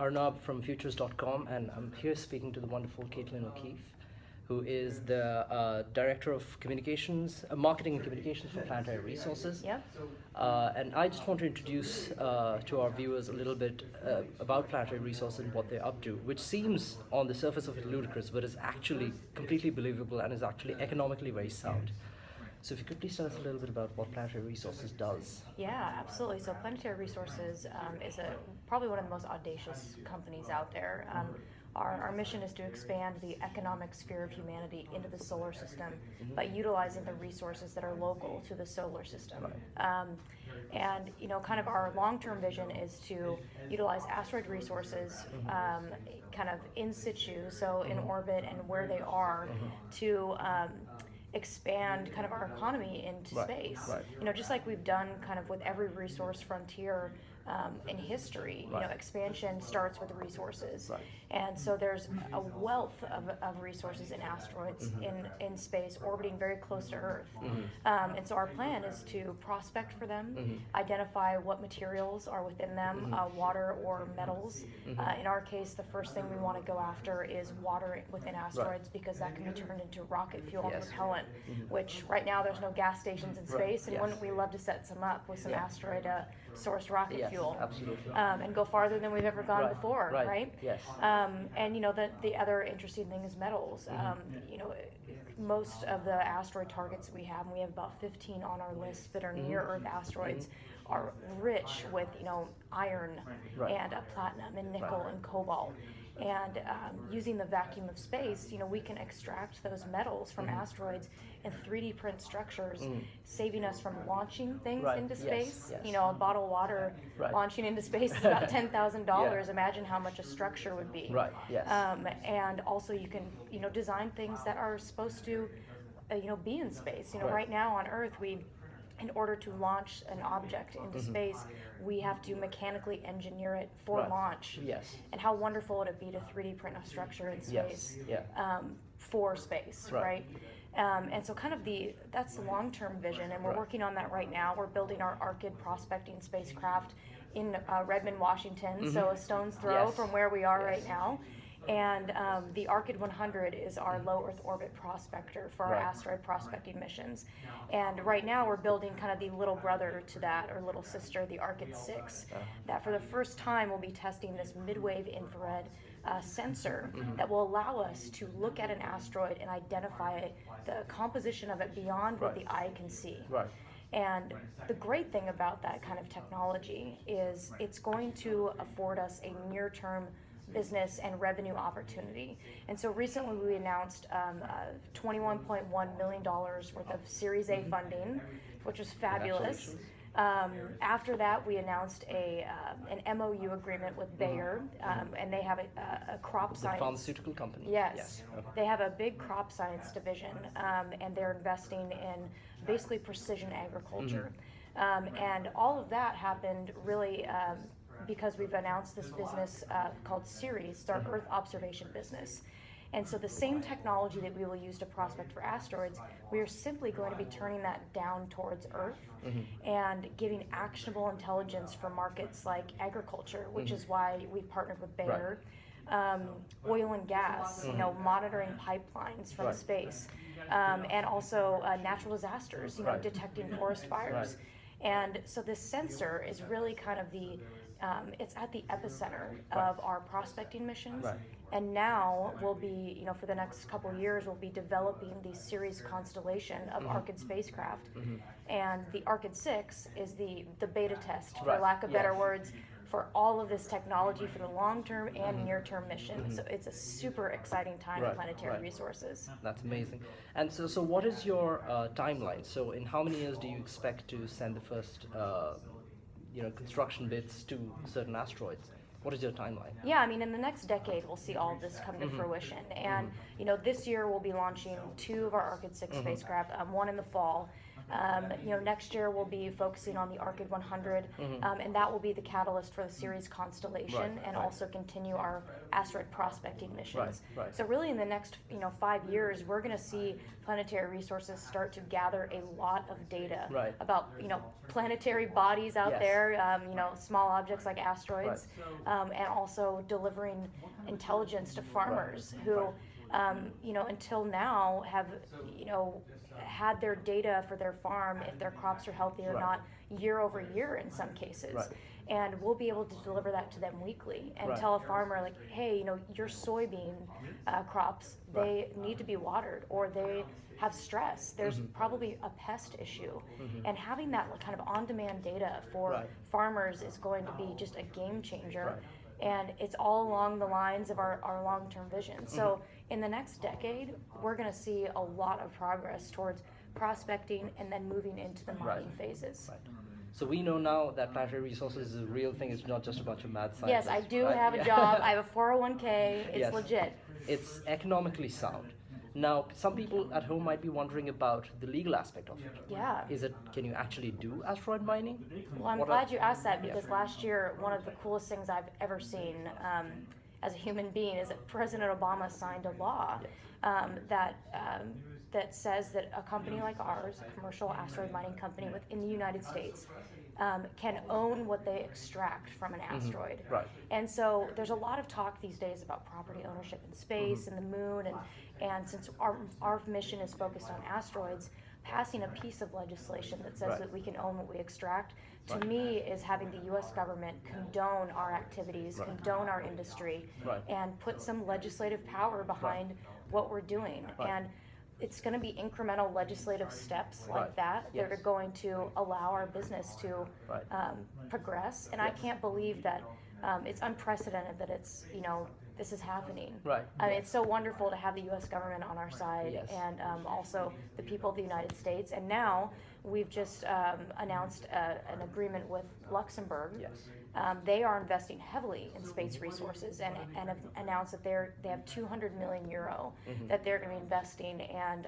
Arnab from Futures.com, and I'm here speaking to the wonderful Caitlin O'Keefe, who is the Director of Communications, Marketing and Communications for Planetary Resources. Yep. And I just want to introduce to our viewers a little bit about Planetary Resources and what they're up to, which seems on the surface of it ludicrous, but is actually completely believable and is actually economically very sound. So if you could please tell us a little bit about what Planetary Resources does. Yeah, absolutely. So Planetary Resources is probably one of the most audacious companies out there. Our mission is to expand the economic sphere of humanity into the solar system by utilizing the resources that are local to the solar system. And kind of our long-term vision is to utilize asteroid resources kind of in situ, so in orbit and where they are, to expand kind of our economy into space. Just like we've done kind of with every resource frontier in history, expansion starts with the resources. And so there's a wealth of resources in asteroids in space orbiting very close to Earth. And so our plan is to prospect for them, identify what materials are within them, water or metals. In our case, the first thing we want to go after is water within asteroids, because that can be turned into rocket fuel and propellant, which right now there's no gas stations in space, and wouldn't we love to set some up with some asteroid sourced rocket fuel, absolutely. And go farther than we've ever gone before, right? Yes. And the other interesting thing is metals. Most of the asteroid targets we have, and we have about 15 on our list that are near Earth asteroids, are rich with iron and platinum and nickel and cobalt. And using the vacuum of space, we can extract those metals from asteroids and 3D print structures, saving us from launching things into space. A bottle of water launching into space is about $10,000. Imagine how much a structure would be. And also you can, design things that are supposed to, be in space. Right now on Earth, in order to launch an object into space, we have to mechanically engineer it for launch. And how wonderful would it be to 3D print a structure in space for space, right? And so kind of that's the long-term vision, and we're working on that right now. We're building our Arcid prospecting spacecraft in Redmond, Washington, so a stone's throw from where we are right now. And the Arcid 100 is our low Earth orbit prospector for our asteroid prospecting missions. And right now we're building kind of the little brother to that, or little sister, the Arcid 6, that for the first time will be testing this mid-wave infrared sensor that will allow us to look at an asteroid and identify the composition of it beyond what the eye can see. And the great thing about that kind of technology is it's going to afford us a near-term business and revenue opportunity. And so recently we announced $21.1 million worth of Series A funding, which was fabulous. After that, we announced an MOU agreement with Bayer, and they have a crop science. The pharmaceutical company. Yes. They have a big crop science division, and they're investing in basically precision agriculture. And all of that happened really because we've announced this business called Ceres, our Earth observation business. And so the same technology that we will use to prospect for asteroids, we are simply going to be turning that down towards Earth and giving actionable intelligence for markets like agriculture, which is why we've partnered with Bayer. Oil and gas, monitoring pipelines from space, and also natural disasters, detecting forest fires. And so this sensor is really kind of it's at the epicenter of our prospecting missions. And now we'll be, for the next couple of years, we'll be developing the Ceres constellation of Arcid spacecraft. And the Arcid 6 is the beta test, for lack of better words, for all of this technology for the long-term and near-term mission. So it's a super exciting time at Planetary Resources. That's amazing. And so what is your timeline? So in how many years do you expect to send the first construction bits to certain asteroids? What is your timeline? Yeah, I mean, in the next decade, we'll see all of this come to fruition. And, this year we'll be launching 2 of our Arcid 6 spacecraft, one in the fall, Next year we'll be focusing on the Arcid 100, and that will be the catalyst for the Ceres constellation, and also continue our asteroid prospecting missions. Right. So really, in the next 5 years, we're going to see Planetary Resources start to gather a lot of data about planetary bodies out there, small objects like asteroids, and also delivering intelligence to farmers who, until now have had their data for their farm, if their crops are healthy or not, year over year in some cases. And we'll be able to deliver that to them weekly and tell a farmer, like, hey, your soybean crops, they need to be watered, or they have stress. There's probably a pest issue. And having that kind of on-demand data for farmers is going to be just a game changer. And it's all along the lines of our long-term vision. So in the next decade, we're going to see a lot of progress towards prospecting and then moving into the mining phases. So we know now that Planetary Resources is a real thing. It's not just a bunch of mad scientists. Yes, I do have a job. I have a 401k. It's legit. It's economically sound. Now, some people at home might be wondering about the legal aspect of it. Yeah. Can you actually do asteroid mining? Well, I'm glad you asked that, because last year, one of the coolest things I've ever seen as a human being is that President Obama signed a law that says that a company like ours, a commercial asteroid mining company within the United States, can own what they extract from an asteroid. And so there's a lot of talk these days about property ownership in space and the moon, and since our mission is focused on asteroids, passing a piece of legislation that says that we can own what we extract, to me, is having the U.S. government condone our activities, condone our industry, and put some legislative power behind what we're doing. And it's going to be incremental legislative steps like that that are going to allow our business to progress. And I can't believe that it's unprecedented that it's, this is happening. I mean, it's so wonderful to have the U.S. government on our side, and also the people of the United States. And now we've just announced an agreement with Luxembourg. They are investing heavily in space resources, and have announced that they have 200 million euro that they're going to be investing, and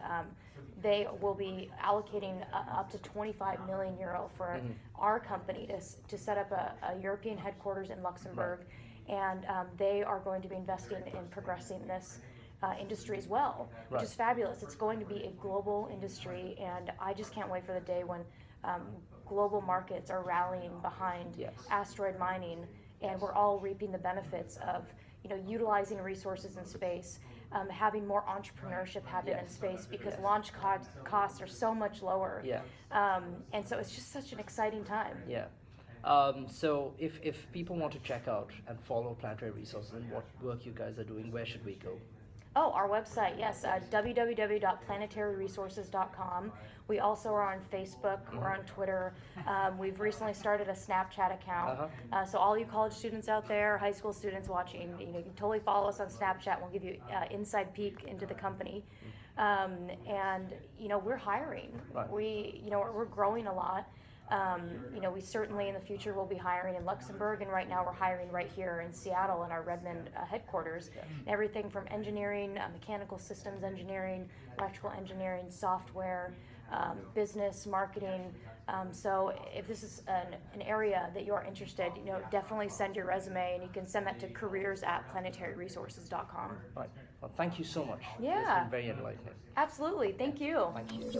they will be allocating up to 25 million euro for our company to set up a European headquarters in Luxembourg, and they are going to be investing in progressing this industry as well, which is fabulous. It's going to be a global industry, and I just can't wait for the day when global markets are rallying behind asteroid mining, and we're all reaping the benefits of utilizing resources in space, having more entrepreneurship happen in space, because launch costs are so much lower. And so it's just such an exciting time. So if people want to check out and follow Planetary Resources and what work you guys are doing, where should we go? Oh, our website, yes, www.planetaryresources.com. We also are on Facebook, we're on Twitter. We've recently started a Snapchat account. So all you college students out there, high school students watching, you can totally follow us on Snapchat. We'll give you inside peek into the company. And we're hiring. We're growing a lot. We certainly in the future will be hiring in Luxembourg, and right now we're hiring right here in Seattle in our Redmond headquarters. Everything from engineering, mechanical systems engineering, electrical engineering, software, business, marketing. So if this is an area that you are interested, definitely send your resume, and you can send that to careers@planetaryresources.com. Right. Well, thank you so much. Yeah. It's been very enlightening. Absolutely. Thank you. Thank you.